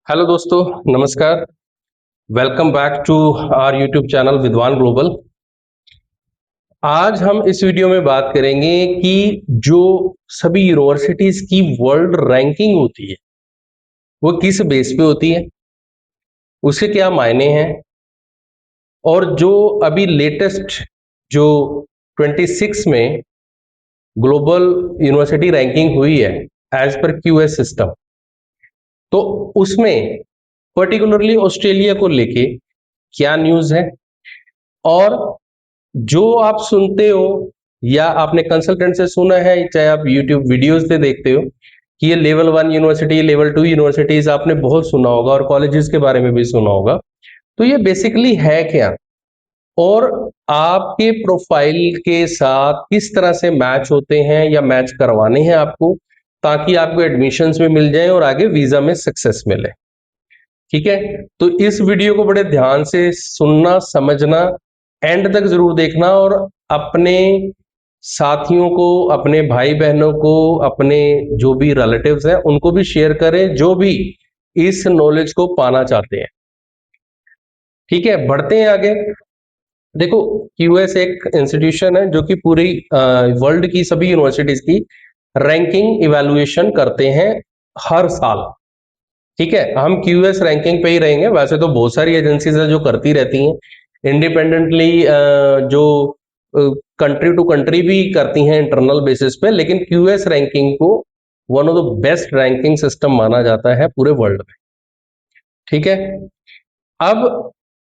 Hello दोस्तों, नमस्कार। Welcome back to our YouTube channel Vidwan Global. आज हम इस वीडियो में बात करेंगे कि जो सभी यूनिवर्सिटीज की वर्ल्ड रैंकिंग होती है वो किस बेस पे होती है, उसके क्या मायने हैं, और जो अभी लेटेस्ट जो 26 में ग्लोबल यूनिवर्सिटी रैंकिंग हुई है एज पर क्यूएस सिस्टम, तो उसमें पर्टिकुलरली ऑस्ट्रेलिया को लेके क्या न्यूज़ है। और जो आप सुनते हो या आपने कंसल्टेंट से सुना है, चाहे आप यूट्यूब वीडियोस पे देखते हो कि ये लेवल 1 यूनिवर्सिटी, लेवल 2 यूनिवर्सिटीज आपने बहुत सुना होगा और कॉलेजेस के बारे में भी सुना होगा। तो ये बेसिकली है क्या, और आपके प्रोफाइल के साथ किस तरह से मैच होते हैं या मैच करवाने हैं आपको, ताकि आपको एडमिशन्स में मिल जाए और आगे वीजा में सक्सेस मिले। ठीक है, तो इस वीडियो को बड़े ध्यान से सुनना, समझना, एंड तक जरूर देखना, और अपने साथियों को, अपने भाई बहनों को, अपने जो भी रिलेटिव्स हैं उनको भी शेयर करें जो भी इस नॉलेज को पाना चाहते हैं। ठीक है, बढ़ते हैं आगे। देखो, क्यूएस एक इंस्टीट्यूशन है जो कि पूरी वर्ल्ड की सभी यूनिवर्सिटीज की रैंकिंग इवैल्यूएशन करते हैं हर साल। ठीक है, हम क्यूएस रैंकिंग पे ही रहेंगे। वैसे तो बहुत सारी एजेंसीज है जो करती रहती हैं इंडिपेंडेंटली, जो कंट्री टू कंट्री भी करती हैं इंटरनल बेसिस पे, लेकिन क्यूएस रैंकिंग को one of the best ranking system माना जाता है पूरे वर्ल्ड में। ठीक है, अब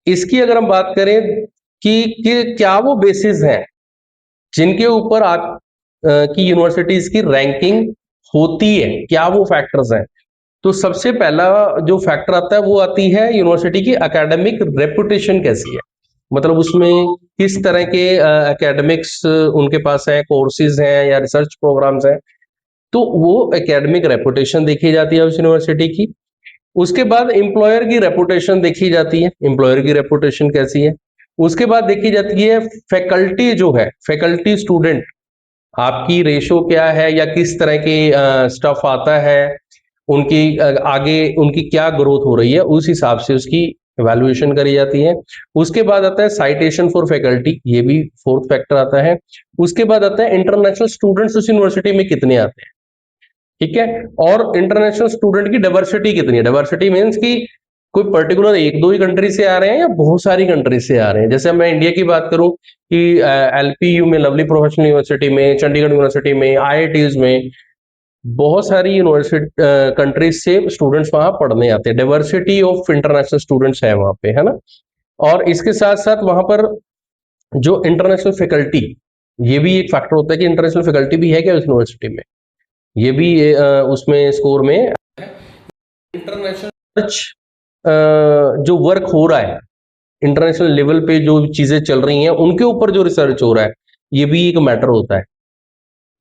इसकी अगर हम बात करें कि क्या वो बेसिस हैं जिनके ऊपर आप की यूनिवर्सिटीज की रैंकिंग होती है, क्या वो फैक्टर्स हैं। तो सबसे पहला जो फैक्टर आता है वो आती है यूनिवर्सिटी की एकेडमिक रेपुटेशन कैसी है, मतलब उसमें किस तरह के एकेडमिक्स उनके पास है, कोर्सेज हैं या रिसर्च प्रोग्राम्स हैं। तो वो एकेडमिक रेपुटेशन देखी जाती है उस यूनिवर्सिटी की। उसके बाद एम्प्लॉयर की रेपुटेशन देखी जाती है, एम्प्लॉयर की रेपुटेशन कैसी है। उसके बाद देखी जाती है फैकल्टी, जो है फैकल्टी स्टूडेंट, आपकी रेशो क्या है या किस तरह के स्टफ आता है, उनकी आगे उनकी क्या ग्रोथ हो रही है, उस हिसाब से उसकी एवेल्युएशन करी जाती है। उसके बाद आता है साइटेशन फॉर फैकल्टी, ये भी फोर्थ फैक्टर आता है। उसके बाद आता है इंटरनेशनल स्टूडेंट्स उस यूनिवर्सिटी में कितने आते हैं। ठीक है, और इंटरनेशनल स्टूडेंट की डाइवर्सिटी कितनी है। डाइवर्सिटी मीन्स कि कोई पर्टिकुलर एक दो ही कंट्री से आ रहे हैं या बहुत सारी कंट्री से आ रहे हैं। जैसे मैं इंडिया की बात करूं कि एलपीयू में, लवली प्रोफेशनल यूनिवर्सिटी में, चंडीगढ़ यूनिवर्सिटी में, आईआईटीज में, बहुत सारी यूनिवर्सिटी कंट्रीज से स्टूडेंट्स वहां पढ़ने आते हैं। डाइवर्सिटी ऑफ इंटरनेशनल स्टूडेंट्स है वहां पे, है ना। और इसके साथ साथ वहां पर जो इंटरनेशनल फैकल्टी, ये भी एक फैक्टर होता है कि इंटरनेशनल फैकल्टी भी है क्या उस यूनिवर्सिटी में, ये भी उसमें स्कोर में इंटरनेशनल जो वर्क हो रहा है, इंटरनेशनल लेवल पे जो चीजें चल रही हैं उनके ऊपर जो रिसर्च हो रहा है, ये भी एक मैटर होता है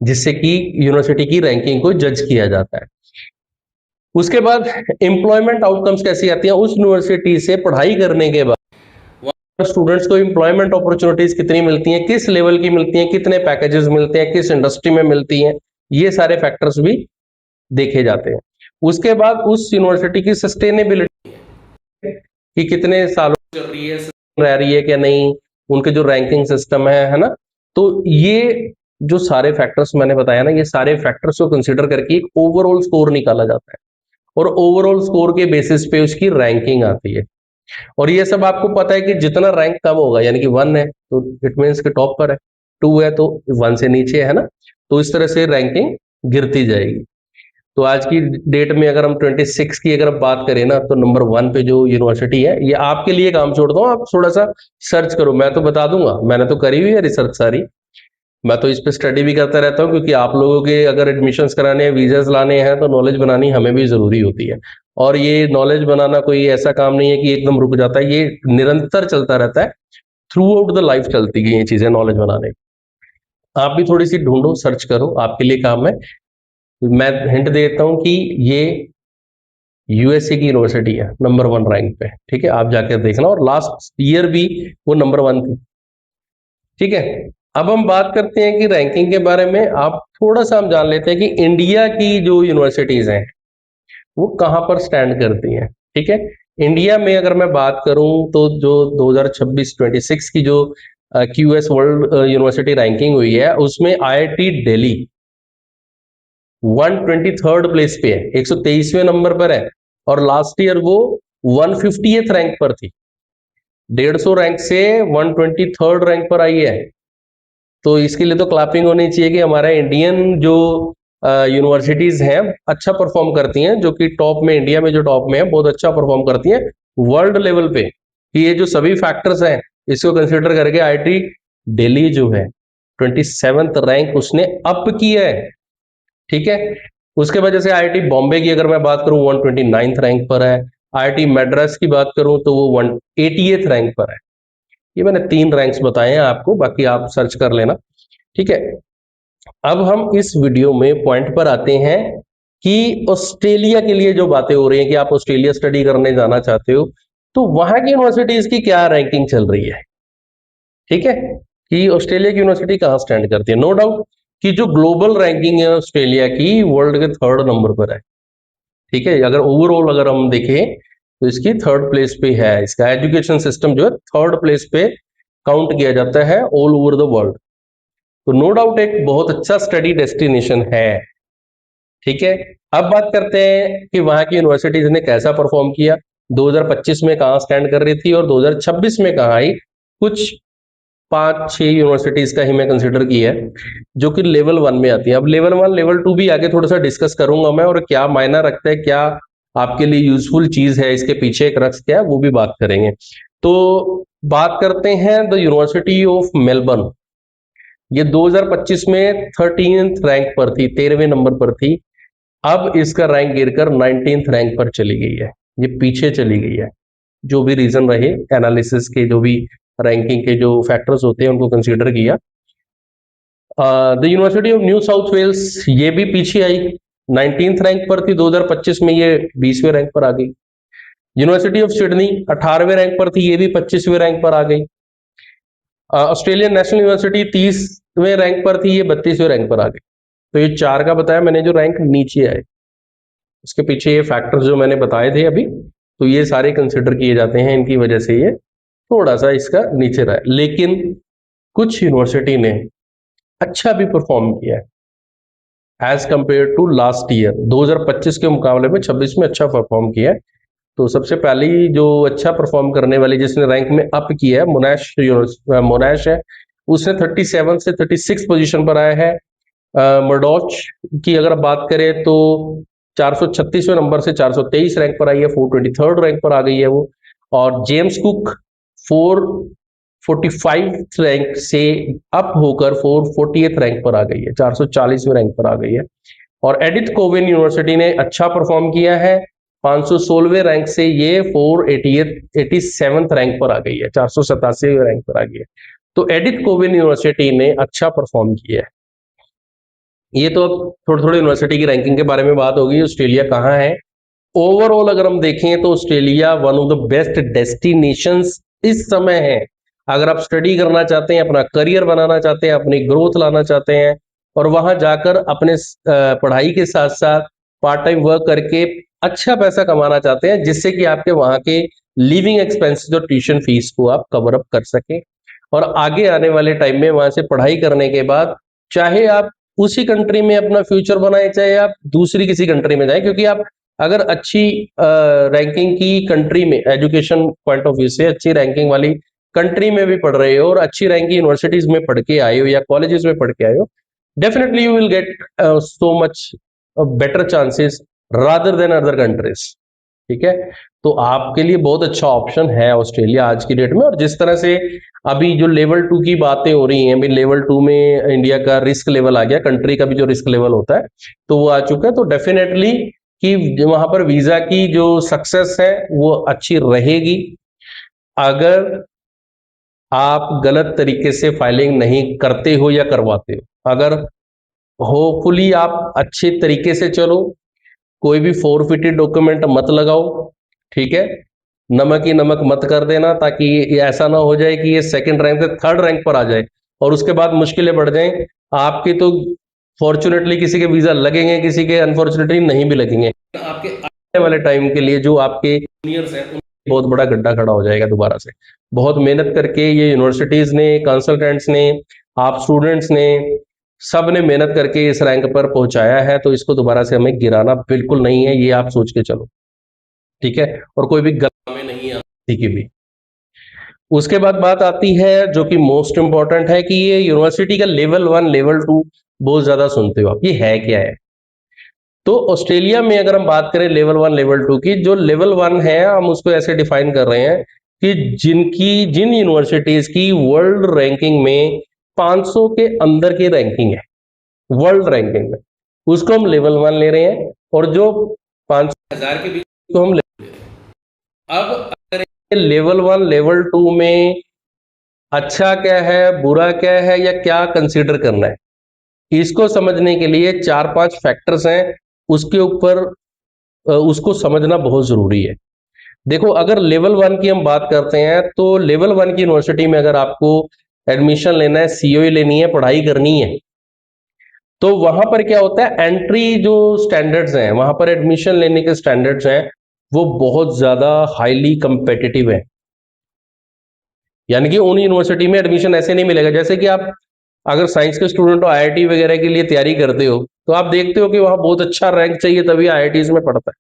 जिससे कि यूनिवर्सिटी की रैंकिंग को जज किया जाता है। उसके बाद एम्प्लॉयमेंट आउटकम्स कैसी आती हैं उस यूनिवर्सिटी से पढ़ाई करने के बाद, स्टूडेंट्स को एम्प्लॉयमेंट अपॉर्चुनिटीज कितनी मिलती हैं, किस लेवल की मिलती हैं, कितने पैकेजेस मिलते हैं, किस इंडस्ट्री में मिलती हैं, ये सारे फैक्टर्स भी देखे जाते हैं। उसके बाद उस यूनिवर्सिटी की सस्टेनेबिलिटी कि कितने सालों चल रही है, रह रही है क्या नहीं, उनके जो रैंकिंग सिस्टम है ना। तो ये जो सारे फैक्टर्स मैंने बताया ना, ये सारे फैक्टर्स को कंसिडर करके एक ओवरऑल स्कोर निकाला जाता है, और ओवरऑल स्कोर के बेसिस पे उसकी रैंकिंग आती है। और ये सब आपको पता है कि जितना रैंक कम होगा, यानी कि 1 है तो इट मीन्स के टॉप पर है, 2 है तो 1 से नीचे है ना। तो इस तरह से रैंकिंग गिरती जाएगी। तो आज की डेट में अगर हम 26 की अगर बात करें ना, तो नंबर 1 पे जो यूनिवर्सिटी है, ये आपके लिए काम छोड़ता हूँ, आप थोड़ा सा सर्च करो, मैं तो बता दूंगा, मैंने तो करी हुई है रिसर्च सारी, मैं तो इस पे स्टडी भी करता रहता हूँ, क्योंकि आप लोगों के अगर एडमिशन्स कराने हैं, वीजास लाने हैं, तो नॉलेज बनानी हमें भी जरूरी होती है। और ये नॉलेज बनाना कोई ऐसा काम नहीं है कि एकदम रुक जाता है, ये निरंतर चलता रहता है, थ्रू आउट द लाइफ चलती है ये चीजें, नॉलेज बनाने। आप भी थोड़ी सी ढूंढो, सर्च करो, आपके लिए काम है। मैं हिंट देता हूं कि ये यूएसए की यूनिवर्सिटी है नंबर 1 रैंक पे। ठीक है, आप जाकर देखना, और लास्ट ईयर भी वो नंबर 1 थी। ठीक है, अब हम बात करते हैं कि रैंकिंग के बारे में, आप थोड़ा सा हम जान लेते हैं कि इंडिया की जो यूनिवर्सिटीज हैं वो कहां पर स्टैंड करती हैं। ठीक है। इंडिया में अगर मैं बात करूं तो जो 2026-26 की जो QS वर्ल्ड यूनिवर्सिटी रैंकिंग हुई है, उसमें IIT दिल्ली 123rd प्लेस पे है, 123वें नंबर पर है। और लास्ट ईयर वो 150th रैंक पर थी, 150 रैंक से 123rd रैंक पर आई है। तो इसके लिए तो क्लैपिंग होनी चाहिए कि हमारा इंडियन जो यूनिवर्सिटीज हैं अच्छा परफॉर्म करती हैं, जो कि टॉप में, इंडिया में जो टॉप में है, बहुत अच्छा परफॉर्म करती हैं वर्ल्ड लेवल पे। कि ये जो सभी फैक्टर्स हैं इसको कंसिडर करके IIT दिल्ली जो है 27th रैंक उसने अप किया है, ठीक है। उसके वजह से IIT बॉम्बे की अगर मैं बात करूं 129th रैंक पर है। IIT मैड्रास की बात करूं तो वो 180th रैंक पर है। ये मैंने 3 रैंक्स बताए हैं आपको, बाकी आप सर्च कर लेना, ठीक है। अब हम इस वीडियो में पॉइंट पर आते हैं कि ऑस्ट्रेलिया के लिए जो बातें हो रही हैं कि आप ऑस्ट्रेलिया स्टडी करने जाना चाहते हो, तो वहां की यूनिवर्सिटीज की क्या रैंकिंग चल रही है, ठीक है। कि ऑस्ट्रेलिया की यूनिवर्सिटी कहां स्टैंड करती है। नो डाउट कि जो ग्लोबल रैंकिंग है ऑस्ट्रेलिया की, वर्ल्ड के 3rd नंबर पर है, ठीक है। अगर ओवरऑल अगर हम देखें तो इसकी 3rd प्लेस पे है। इसका एजुकेशन सिस्टम जो है 3rd प्लेस पे काउंट किया जाता है ऑल ओवर द वर्ल्ड। तो नो डाउट एक बहुत अच्छा स्टडी डेस्टिनेशन है, ठीक है। अब बात करते हैं कि वहां की यूनिवर्सिटीज ने कैसा परफॉर्म किया, 2025 में कहां स्टैंड कर रही थी और 2026 में कहां आई। कुछ 5-6 यूनिवर्सिटीज का ही मैं कंसिडर किया है जो कि लेवल 1 में आती है। अब लेवल 1 लेवल 2 भी आगे थोड़ा सा डिस्कस करूंगा मैं, और क्या मायना रखता है, क्या आपके लिए यूजफुल चीज है, इसके पीछे एक रक्स क्या है, वो भी बात करेंगे। तो बात करते हैं द यूनिवर्सिटी ऑफ मेलबर्न। ये 2025 में 13th रैंक पर थी, 13वें नंबर पर थी। अब इसका रैंक गिरकर 19th रैंक पर चली गई है, ये पीछे चली गई है। जो भी रीजन रहे, एनालिसिस के जो भी रैंकिंग के जो फैक्टर्स होते हैं उनको कंसीडर किया। The University of New South Wales ये भी पीछे आई, 19th रैंक पर थी 2025 में, ये 20वें रैंक पर आ गई। यूनिवर्सिटी ऑफ सिडनी 18वें रैंक पर थी, ये भी 25वें रैंक पर आ गई। ऑस्ट्रेलियन नेशनल यूनिवर्सिटी 30वें रैंक पर थी, ये 32वें रैंक पर आ गई। तो ये 4 का बताया मैंने जो रैंक नीचे आए, इसके पीछे ये फैक्टर्स जो मैंने बताए थे अभी, तो ये सारे कंसिडर किए जाते हैं, इनकी वजह से ये थोड़ा सा इसका नीचे रहा है। लेकिन कुछ यूनिवर्सिटी ने अच्छा भी परफॉर्म किया है as compare to last year, 2025 के मुकाबले में 26 में अच्छा परफॉर्म किया है। तो सबसे पहली जो अच्छा परफॉर्म करने वाली जिसने रैंक में अप किया है, मोनाश है, उसने 37 से 36 पोजीशन पर आया है। मर्डोच की अगर बात करें तो 436वें नंबर से 423 रैंक पर आई है, 423rd रैंक पर आ गई है वो। और जेम्स कुक 445 रैंक से अप होकर 440th रैंक पर आ गई है, 440वें रैंक पर आ गई है। और एडिथ कोविन यूनिवर्सिटी ने अच्छा परफॉर्म किया है, 516वें रैंक से ये 487th रैंक पर आ गई है, 487वें रैंक पर आ गई है। तो एडिथ कोविन यूनिवर्सिटी ने अच्छा परफॉर्म किया है। ये तो अब थोड़ी थोड़ी यूनिवर्सिटी की रैंकिंग के बारे में बात होगी, ऑस्ट्रेलिया कहाँ है। ओवरऑल अगर हम देखें तो Australia won of the best destinations इस समय है। अगर आप स्टडी करना चाहते हैं, अपना करियर बनाना चाहते हैं, अपनी ग्रोथ लाना चाहते हैं, और वहां जाकर अपने पढ़ाई के साथ साथ पार्ट टाइम वर्क करके अच्छा पैसा कमाना चाहते हैं, जिससे कि आपके वहां के लिविंग एक्सपेंसेस और ट्यूशन फीस को आप कवर अप कर सकें, और आगे आने वाले टाइम में वहां से पढ़ाई करने के बाद चाहे आप उसी कंट्री में अपना फ्यूचर बनाए, चाहे आप दूसरी किसी कंट्री में जाएं, क्योंकि आप अगर अच्छी रैंकिंग की कंट्री में, एजुकेशन पॉइंट ऑफ व्यू से अच्छी रैंकिंग वाली कंट्री में भी पढ़ रहे हो और अच्छी रैंकिंग यूनिवर्सिटीज में पढ़ के आए हो या कॉलेजेस में पढ़ के आए हो, definitely you will get so much better chances rather than other countries, ठीक है। तो आपके लिए बहुत अच्छा ऑप्शन है ऑस्ट्रेलिया आज की डेट में। और जिस तरह से अभी जो लेवल 2 की बातें हो रही हैं, अभी लेवल 2 में इंडिया का रिस्क लेवल आ गया, कंट्री का भी जो रिस्क लेवल होता है तो वो आ चुका है। तो डेफिनेटली कि वहां पर वीजा की जो सक्सेस है वो अच्छी रहेगी, अगर आप गलत तरीके से फाइलिंग नहीं करते हो या करवाते हो। अगर होपफुली आप अच्छे तरीके से चलो, कोई भी फॉरफिटेड डॉक्यूमेंट मत लगाओ, ठीक है। नमक ही नमक मत कर देना, ताकि ये ऐसा ना हो जाए कि ये 2nd रैंक से 3rd रैंक पर आ जाए और उसके बाद मुश्किलें बढ़ जाएं आपकी। तो फॉर्चुनेटली किसी के वीजा लगेंगे, किसी के अनफॉर्चुनेटली नहीं भी लगेंगे। आपके वाले टाइम के लिए जो आपके जूनियर्स हैं उनके बहुत बड़ा गड्ढा खड़ा हो जाएगा दोबारा से। बहुत मेहनत करके ये यूनिवर्सिटीज ने, कंसल्टेंट्स ने, आप स्टूडेंट्स ने, सब ने मेहनत करके इस रैंक पर पहुंचाया है, तो इसको दोबारा से हमें गिराना बिल्कुल नहीं है, ये आप सोच के चलो, ठीक है। और कोई भी गलत में नहीं आती की भी। उसके बाद बात आती है जो कि मोस्ट इंपॉर्टेंट है कि ये यूनिवर्सिटी का लेवल 1 लेवल 2 बहुत ज्यादा सुनते हो आप, ये है क्या है। तो ऑस्ट्रेलिया में अगर हम बात करें लेवल 1 लेवल 2 की, जो लेवल 1 है हम उसको ऐसे डिफाइन कर रहे हैं कि जिन यूनिवर्सिटीज की वर्ल्ड रैंकिंग में 500 के अंदर की रैंकिंग है, वर्ल्ड रैंकिंग में, उसको हम लेवल 1 ले रहे हैं, और जो 500 के बीच को हम ले रहे हैं। अब अगर लेवल 1 लेवल 2 में अच्छा क्या है, बुरा क्या है, या क्या कंसीडर करना है, इसको समझने के लिए 4-5 फैक्टर्स हैं, उसके ऊपर उसको समझना बहुत जरूरी है। देखो, अगर लेवल 1 की हम बात करते हैं तो लेवल 1 की यूनिवर्सिटी में अगर आपको एडमिशन लेना है, सीओई लेनी है, पढ़ाई करनी है, तो वहां पर क्या होता है, एंट्री जो स्टैंडर्ड्स हैं, वहां पर एडमिशन लेने के स्टैंडर्ड्स हैं, वो बहुत ज्यादा हाईली कंपेटिटिव है। यानी कि उन यूनिवर्सिटी में एडमिशन ऐसे नहीं मिलेगा, जैसे कि आप अगर साइंस के स्टूडेंट हो, आईआईटी वगैरह के लिए तैयारी करते हो, तो आप देखते हो कि वहां बहुत अच्छा रैंक चाहिए तभी आईआईटीज में पढ़ता है,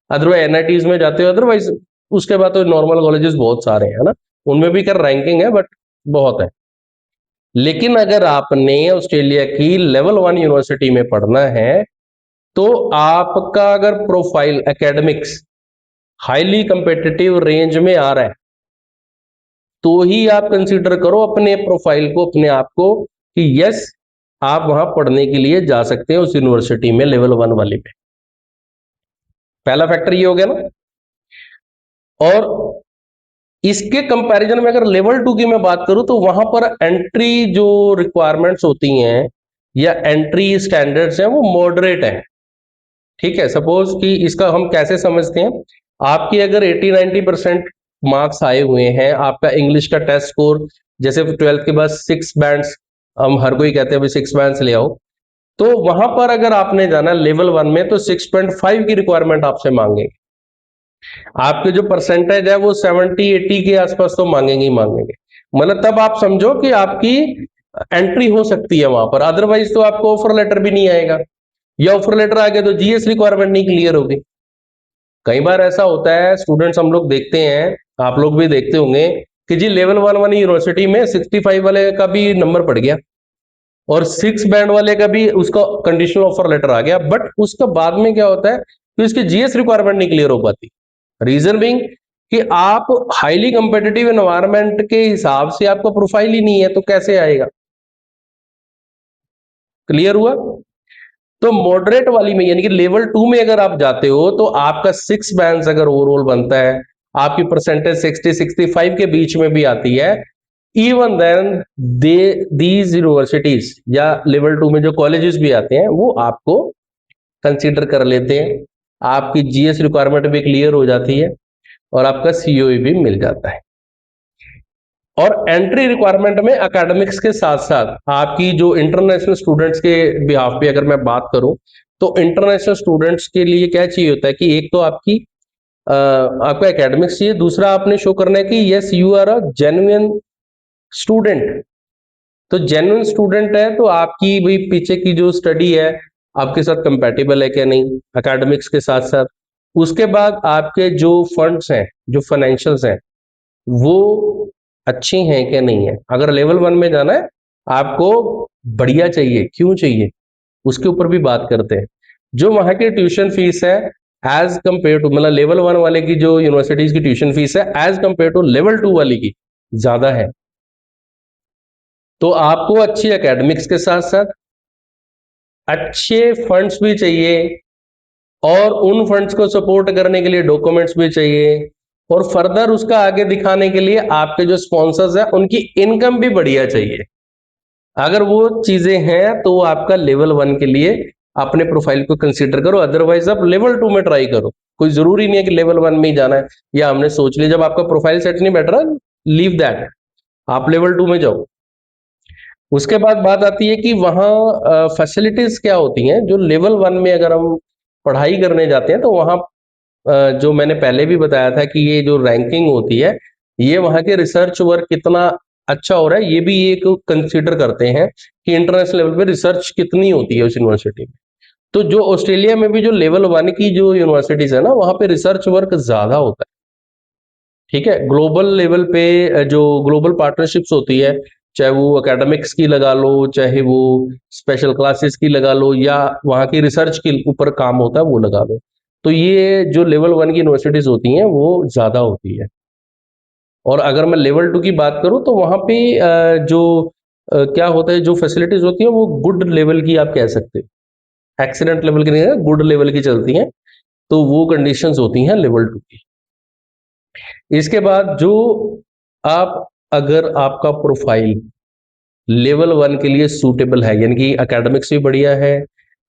अदरवाइज एनआईटीज में जाते हो, अदरवाइज उसके बाद तो नॉर्मल कॉलेजेस बहुत सारे हैं ना, उनमें भी कर रैंकिंग है बट बहुत है। लेकिन अगर आपने ऑस्ट्रेलिया की लेवल 1 यूनिवर्सिटी में पढ़ना है, तो आपका अगर profile academics highly competitive range में आ रहा है, तो ही आप कंसीडर करो अपने प्रोफाइल को, अपने आप को, कि यस आप वहां पढ़ने के लिए जा सकते हैं उस यूनिवर्सिटी में लेवल 1 वाली पे। पहला फैक्टर ये हो गया ना। और इसके कंपैरिजन में अगर लेवल 2 की मैं बात करूं, तो वहां पर एंट्री जो रिक्वायरमेंट्स होती हैं या एंट्री स्टैंडर्ड्स हैं, वो मॉडरेट है, ठीक है। सपोज कि इसका हम कैसे समझते हैं, आपकी अगर 80-90% मार्क्स आए हुए हैं, आपका इंग्लिश का टेस्ट स्कोर, जैसे 12th के बाद 6 बैंड्स, हम हर कोई कहते हैं भाई 6 बैंड्स ले आओ, तो वहां पर अगर आपने जाना लेवल 1 में, तो 6.5 की रिक्वायरमेंट आपसे मांगेंगे। आपके जो परसेंटेज है वो 70-80 के आसपास तो मांगेंगे ही मांगेंगे, मतलब तब आप समझो कि आपकी एंट्री हो सकती है वहां पर, अदरवाइज तो आपको ऑफर लेटर भी नहीं आएगा, या ऑफर लेटर आ गया तो जीएस रिक्वायरमेंट नहीं क्लियर होगी। कई बार ऐसा होता है, स्टूडेंट्स हम लोग देखते हैं, आप लोग भी देखते होंगे, कि जी लेवल 1 वाली यूनिवर्सिटी में 65 वाले का भी नंबर पड़ गया और 6 बैंड वाले का भी उसका कंडीशनल ऑफर लेटर आ गया, बट उसका बाद में क्या होता है कि उसकी जीएस रिक्वायरमेंट नहीं क्लियर हो पाती। रीजन बीइंग कि आप हाईली कंपेटिटिव एनवायरनमेंट के हिसाब से आपका प्रोफाइल ही नहीं है, तो कैसे आएगा। क्लियर हुआ। तो मॉडरेट वाली में यानी कि लेवल 2 में अगर आप जाते हो, तो आपका 6 बैंड्स अगर ओवरऑल बनता है, आपकी परसेंटेज 60-65 के बीच में भी आती है, even then they these universities या लेवल 2 में जो कॉलेजेस भी आते हैं, वो आपको कंसीडर कर लेते हैं, आपकी जीएस रिक्वायरमेंट भी क्लियर हो जाती है और आपका सीओई भी मिल जाता है। और एंट्री रिक्वायरमेंट में एकेडमिक्स के साथ साथ आपकी जो इंटरनेशनल स्टूडेंट्स के बिहाफ पे अगर मैं बात करूं, तो इंटरनेशनल स्टूडेंट्स के लिए क्या चाहिए होता है कि एक तो आपका एकेडमिक्स चाहिए, दूसरा आपने शो करना है कि yes you are a genuine student. तो जेन्युइन स्टूडेंट है तो आपकी भाई पीछे की जो स्टडी है आपके साथ कंपैटिबल है क्या नहीं, एकेडमिक्स के साथ साथ। उसके बाद आपके जो फंड्स हैं, जो फाइनेंशियल्स हैं, वो अच्छे हैं क्या नहीं है। अगर लेवल 1 में जाना है आपको, बढ़िया चाहिए, क्यों चाहिए, उसके ऊपर भी बात करते हैं। जो वहां की ट्यूशन फीस है एज कंपेयर टू, मतलब लेवल 1 वाले की जो यूनिवर्सिटीज की ट्यूशन फीस है एज कंपेयर टू लेवल 2 वाली की ज्यादा है। तो आपको अच्छी एकेडमिक्स के साथ साथ अच्छे फंड्स भी चाहिए, और उन फंड्स को सपोर्ट करने के लिए डॉक्यूमेंट्स भी चाहिए, और फर्दर उसका आगे दिखाने के लिए आपके जो स्पॉन्सर्स हैं उनकी इनकम भी बढ़िया चाहिए। अगर वो चीजें हैं तो आपका लेवल 1 के लिए अपने प्रोफाइल को कंसीडर करो, अदरवाइज आप लेवल 2 में ट्राई करो। कोई जरूरी नहीं है कि लेवल 1 में ही जाना है, या हमने सोच लिया जब आपका प्रोफाइल सेट नहीं बैठ रहा, लीव दैट, आप लेवल 2 में जाओ। उसके बाद बात आती है कि वहाँ फैसिलिटीज क्या होती हैं। जो लेवल 1 में अगर हम पढ़ाई करने जाते हैं, तो वहाँ जो मैंने पहले भी बताया था कि ये जो रैंकिंग होती है ये वहाँ के रिसर्च वर्क कितना अच्छा हो रहा है ये भी एक कंसिडर करते हैं कि इंटरनेशनल लेवल पे रिसर्च कितनी होती है उस यूनिवर्सिटी में। तो जो ऑस्ट्रेलिया में भी जो लेवल 1 की जो यूनिवर्सिटीज है ना वहाँ पे रिसर्च वर्क ज्यादा होता है। ठीक है, ग्लोबल लेवल पे जो ग्लोबल पार्टनरशिप्स होती है, चाहे वो एकेडमिक्स की लगा लो, चाहे वो स्पेशल क्लासेस की लगा लो, या वहाँ की रिसर्च के ऊपर काम होता है वो लगा लो, तो ये जो लेवल 1 की यूनिवर्सिटीज होती हैं वो ज्यादा होती है। और अगर मैं लेवल 2 की बात करूं तो वहाँ पे जो क्या होता है, जो फैसिलिटीज होती है वो गुड लेवल की आप कह सकते हो, एक्सीलेंट लेवल की नहीं है, गुड लेवल की चलती हैं। तो वो कंडीशंस होती हैं लेवल 2 की। इसके बाद जो आप, अगर आपका प्रोफाइल लेवल 1 के लिए सूटेबल है, यानी कि एकेडमिक्स भी बढ़िया है,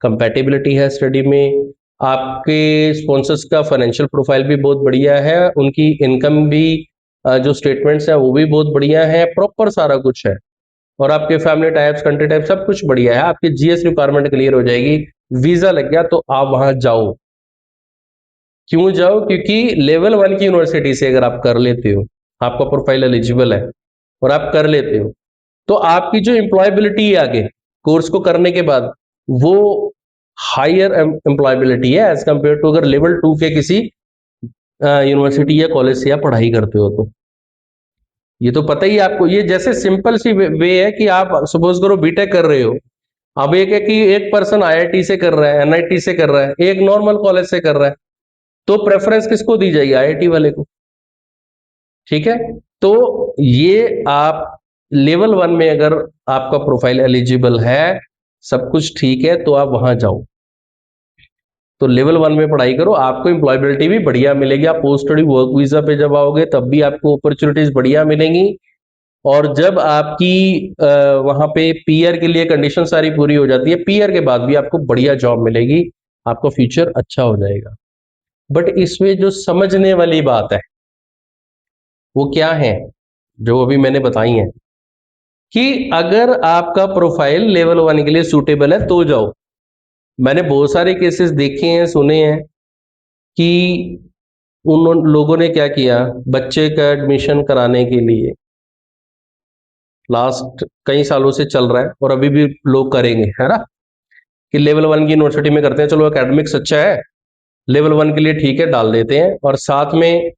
कंपैटिबिलिटी है स्टडी में, आपके स्पॉन्सर्स का फाइनेंशियल प्रोफाइल भी बहुत बढ़िया है, उनकी इनकम भी जो स्टेटमेंट्स हैं वो भी बहुत बढ़िया है, प्रॉपर सारा कुछ है, और आपके फैमिली टाइप्स, कंट्री टाइप सब कुछ बढ़िया है, आपकी जीएस रिक्वायरमेंट क्लियर हो जाएगी, वीजा लग गया तो आप वहां जाओ। क्यों जाओ? क्योंकि लेवल 1 की यूनिवर्सिटी से अगर आप कर लेते हो, आपका प्रोफाइल एलिजिबल है और आप कर लेते हो, तो आपकी जो एम्प्लॉयबिलिटी है आगे कोर्स को करने के बाद, वो हायर एम्प्लॉयबिलिटी है एज कंपेयर टू अगर लेवल 2 के किसी यूनिवर्सिटी या कॉलेज से आप पढ़ाई करते हो तो। ये तो पता ही है आपको, ये जैसे सिंपल सी वे है कि आप सपोज करो बीटेक कर रहे हो, अब एक है कि एक पर्सन आईआईटी से कर रहा है, एनआईटी से कर रहा है, एक नॉर्मल कॉलेज से कर रहा है, तो प्रेफरेंस किसको दी जाएगी? आईआईटी वाले को। ठीक है, तो ये आप लेवल 1 में अगर आपका प्रोफाइल एलिजिबल है, सब कुछ ठीक है, तो आप वहां जाओ, तो लेवल 1 में पढ़ाई करो, आपको एम्प्लॉयबिलिटी भी बढ़िया मिलेगी, आप पोस्ट स्टडी वर्क वीजा पे जब आओगे तब भी आपको अपॉर्चुनिटीज बढ़िया मिलेंगी, और जब आपकी वहां पे पीआर के लिए कंडीशन सारी पूरी हो जाती है, पीआर के बाद भी आपको बढ़िया जॉब मिलेगी, आपका फ्यूचर अच्छा हो जाएगा। बट इसमें जो समझने वाली बात है वो क्या है, जो अभी मैंने बताई है, कि अगर आपका प्रोफाइल लेवल 1 के लिए सूटेबल है तो जाओ। मैंने बहुत सारे केसेस देखे हैं, सुने हैं कि उन लोगों ने क्या किया, बच्चे का एडमिशन कराने के लिए, लास्ट कई सालों से चल रहा है और अभी भी लोग करेंगे, है ना, कि लेवल 1 की यूनिवर्सिटी में करते हैं, चलो एकेडमिक्स अच्छा है, लेवल 1 के लिए ठीक है, डाल देते हैं, और साथ में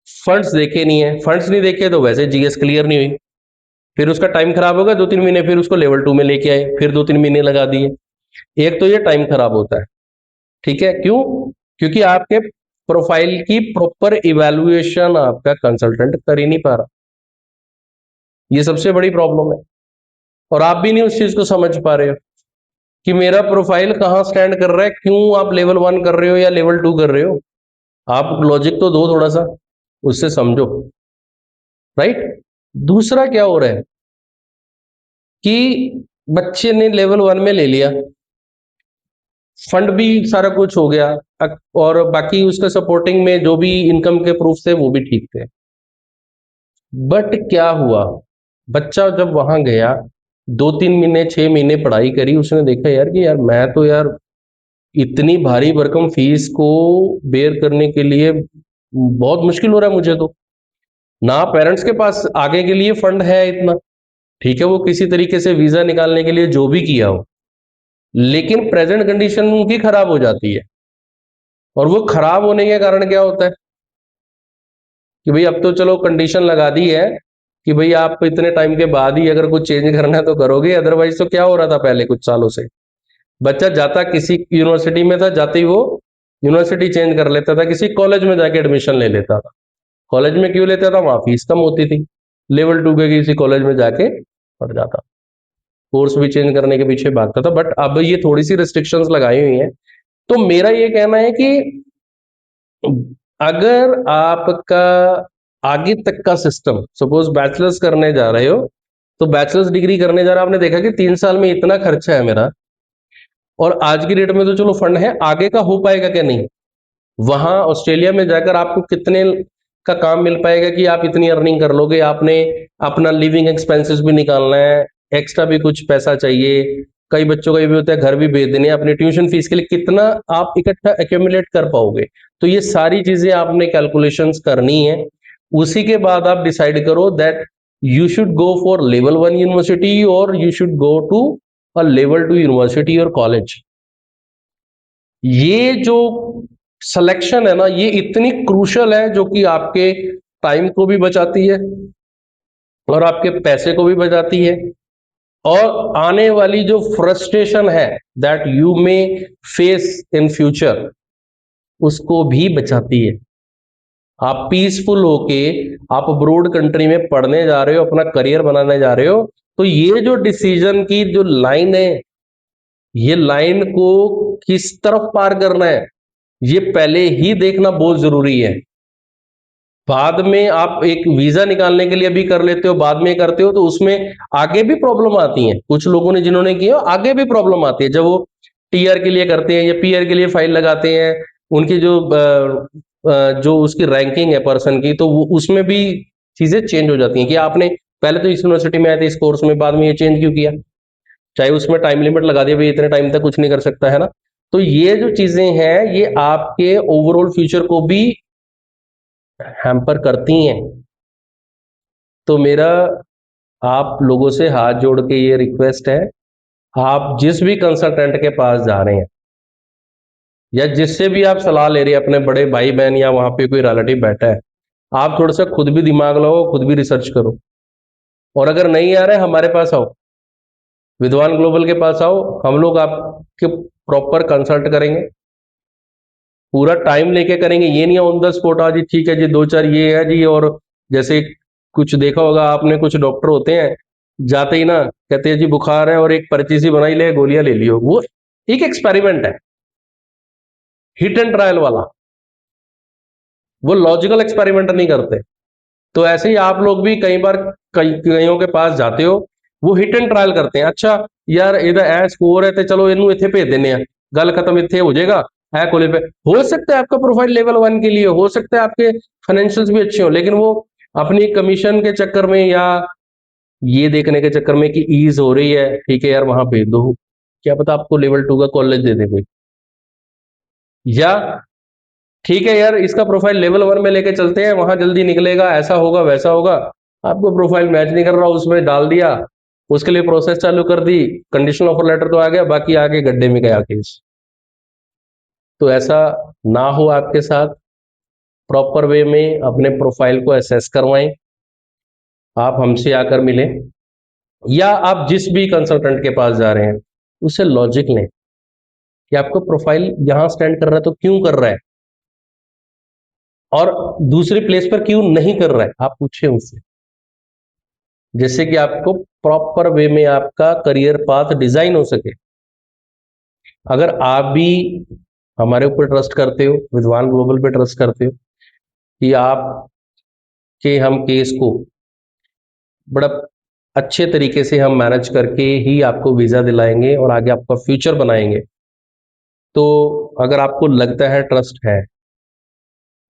फंड्स देखे नहीं है, फंड्स नहीं देखे तो वैसे जीएस क्लियर नहीं हुई, फिर उसका टाइम खराब होगा 2-3 महीने, फिर उसको लेवल 2 में लेके आए, फिर 2-3 महीने लगा दिए। एक तो ये टाइम खराब होता है। ठीक है, क्यों? क्योंकि आपके प्रोफाइल की प्रॉपर इवैल्यूएशन आपका कंसल्टेंट कर ही नहीं पा रहा, ये सबसे बड़ी प्रॉब्लम है, और आप भी नहीं उस चीज को समझ पा रहे हो कि मेरा प्रोफाइल कहाँ स्टैंड कर रहा है, क्यों आप लेवल 1 कर रहे हो या लेवल 2 कर रहे हो, आप लॉजिक तो दो थोड़ा सा, उससे समझो। राइट? दूसरा क्या हो रहा है कि बच्चे ने लेवल 1 में ले लिया, फंड भी सारा कुछ हो गया, और बाकी उसका सपोर्टिंग में जो भी इनकम के प्रूफ थे वो भी ठीक थे, बट क्या हुआ, बच्चा जब वहां गया, 2-3 महीने 6 महीने पढ़ाई करी, उसने देखा यार कि यार मैं तो यार इतनी भारी भरकम फीस को बेयर करने के लिए बहुत मुश्किल हो रहा है मुझे, तो ना पेरेंट्स के पास आगे के लिए फंड है इतना। ठीक है, वो किसी तरीके से वीजा निकालने के लिए जो भी किया हो, लेकिन प्रेजेंट कंडीशन उनकी खराब हो जाती है, और वो खराब होने के कारण क्या होता है कि भाई अब तो चलो कंडीशन लगा दी है कि भाई आप इतने टाइम के बाद ही अगर कुछ चेंज करना है तो करोगे, अदरवाइज तो क्या हो रहा था पहले कुछ सालों से, बच्चा जाता किसी यूनिवर्सिटी में था, जाते ही वो यूनिवर्सिटी चेंज कर लेता था, किसी कॉलेज में जाके एडमिशन ले लेता था। कॉलेज में क्यों लेता था? वहां फीस कम होती थी, लेवल 2 के किसी कॉलेज में जाके पढ़ जाता, कोर्स भी चेंज करने के पीछे भागता था। बट अब ये थोड़ी सी रिस्ट्रिक्शंस लगाई हुई हैं, तो मेरा ये कहना है कि अगर आपका आगे तक का सिस्टम, सपोज बैचलर्स करने जा रहे हो, तो बैचलर्स डिग्री करने जा रहे हो, आपने देखा कि 3 साल में इतना खर्चा है मेरा, और आज की डेट में तो चलो फंड है, आगे का हो पाएगा क्या? नहीं। वहां ऑस्ट्रेलिया में जाकर आपको कितने का काम मिल पाएगा कि आप इतनी अर्निंग कर लोगे, आपने अपना लिविंग एक्सपेंसेस भी निकालना है, एक्स्ट्रा भी कुछ पैसा चाहिए, कई बच्चों का ये भी होता है घर भी भेज देने अपने ट्यूशन फीस के लिए, कितना आप इकट्ठा एक्यूमुलेट कर पाओगे। तो ये सारी चीजें आपने कैलकुलेशंस करनी है। उसी के बाद आप डिसाइड करो that you should go for level 1 university और you should go to a level 2 university और कॉलेज। ये जो सिलेक्शन है ना, ये इतनी क्रूशल है, जो कि आपके टाइम को भी बचाती है और आपके पैसे को भी बचाती है, और आने वाली जो फ्रस्ट्रेशन है that you may face in future, उसको भी बचाती है। आप पीसफुल होके आप अब्रोड कंट्री में पढ़ने जा रहे हो, अपना करियर बनाने जा रहे हो, तो ये जो डिसीजन की जो लाइन है, ये लाइन को किस तरफ पार करना है, ये पहले ही देखना बहुत जरूरी है। बाद में आप एक वीजा निकालने के लिए भी कर लेते हो, बाद में करते हो, तो उसमें आगे भी प्रॉब्लम आती है। कुछ लोगों ने जिन्होंने किया आगे भी प्रॉब्लम आती है, जब वो टीआर के लिए करते हैं या पीआर के लिए फाइल लगाते हैं, उनकी जो उसकी रैंकिंग है पर्सन की, तो वो उसमें भी चीजें चेंज हो जाती हैं कि आपने पहले तो इस यूनिवर्सिटी में आए थे इस कोर्स में, बाद में ये चेंज क्यों किया, चाहे उसमें टाइम लिमिट लगा दिया भाई इतने टाइम तक कुछ नहीं कर सकता है ना। तो ये जो चीजें हैं ये आपके ओवरऑल फ्यूचर को भी हैम्पर करती हैं। तो मेरा आप लोगों से हाथ जोड़ के ये रिक्वेस्ट है, आप जिस भी कंसल्टेंट के पास जा रहे हैं या जिससे भी आप सलाह ले रहे हैं, अपने बड़े भाई बहन या वहां पे कोई रिलेटिव बैठा है, आप थोड़ा सा खुद भी दिमाग लगाओ, खुद भी रिसर्च करो, और अगर नहीं आ रहे हमारे पास आओ, विद्वान ग्लोबल के पास आओ, हम लोग आपके प्रॉपर कंसल्ट करेंगे, पूरा टाइम लेके करेंगे। ये नहीं ऑन द स्पॉट आज ठीक है जी 2-4 ये है जी, और जैसे कुछ देखा होगा आपने, कुछ डॉक्टर होते हैं जाते ही ना कहते हैं जी बुखार है और एक पर्ची सी बनाई ले, गोलियां ले लियो। वो एक एक्सपेरिमेंट है, हिट एंड ट्रायल वाला, वो लॉजिकल एक्सपेरिमेंट नहीं करते। तो ऐसे ही आप लोग भी कई बार कईयों के पास जाते हो, वो हिट एंड ट्रायल करते हैं। अच्छा यार इधर ए स्कोर है तो चलो इनू इथे भेज देने हैं, गल खत्म इथे हो जाएगा, है कोले पे। हो सकता है आपका प्रोफाइल लेवल 1 के लिए, हो सकता है आपके फाइनेंशियल्स भी अच्छे हो, लेकिन वो अपनी कमीशन के चक्कर में या ये देखने के चक्कर में कि ईज हो रही है, ठीक है यार वहां भेज दो, क्या पता आपको लेवल 2 का कॉलेज दे दे कोई, या ठीक है यार इसका प्रोफाइल लेवल 1 में लेके चलते हैं, वहां जल्दी निकलेगा, ऐसा होगा वैसा होगा। आपको प्रोफाइल मैच नहीं कर रहा, उसमें डाल दिया, उसके लिए प्रोसेस चालू कर दी, कंडीशनल ऑफर लेटर तो आ गया, बाकी आगे गड्ढे में गया केस। तो ऐसा ना हो आपके साथ, प्रॉपर वे में अपने प्रोफाइल को असेस करवाएं, आप हमसे आकर मिलें, या आप जिस भी कंसल्टेंट के पास जा रहे हैं उससे लॉजिक लें कि आपको प्रोफाइल यहां स्टैंड कर रहा है तो क्यों कर रहा है, और दूसरी प्लेस पर क्यों नहीं कर रहा है, आप पूछें उससे, जिससे कि आपको प्रॉपर वे में आपका करियर पाथ डिजाइन हो सके। अगर आप भी हमारे ऊपर ट्रस्ट करते हो, विद्वान ग्लोबल पे ट्रस्ट करते हो कि आप के हम केस को बड़ा अच्छे तरीके से हम मैनेज करके ही आपको वीजा दिलाएंगे और आगे आपका फ्यूचर बनाएंगे, तो अगर आपको लगता है ट्रस्ट है,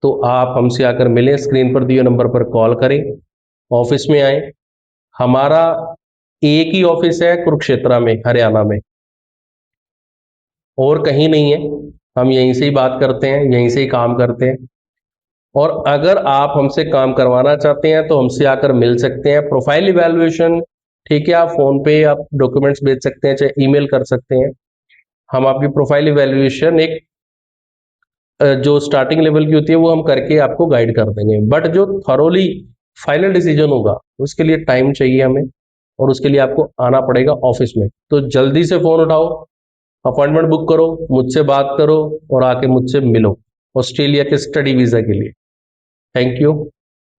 तो आप हमसे आकर मिलें, स्क्रीन पर दिए नंबर पर कॉल करें, ऑफिस में आए। हमारा एक ही ऑफिस है कुरुक्षेत्र में, हरियाणा में, और कहीं नहीं है। हम यहीं से ही बात करते हैं, यहीं से ही काम करते हैं। और अगर आप हमसे काम करवाना चाहते हैं तो हमसे आकर मिल सकते हैं। प्रोफाइल इवैल्यूएशन, ठीक है, आप फोन पे आप डॉक्यूमेंट्स भेज सकते हैं, चाहे ईमेल कर सकते हैं। हम आपकी प्रोफाइल इवैल्यूएशन एक जो स्टार्टिंग लेवल की होती है वो हम करके आपको गाइड कर देंगे, बट जो थॉरोली फाइनल डिसीजन होगा उसके लिए टाइम चाहिए हमें, और उसके लिए आपको आना पड़ेगा ऑफिस में। तो जल्दी से फोन उठाओ, अपॉइंटमेंट बुक करो, मुझसे बात करो और आके मुझसे मिलो ऑस्ट्रेलिया के स्टडी वीजा के लिए। थैंक यू,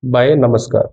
बाय, नमस्कार।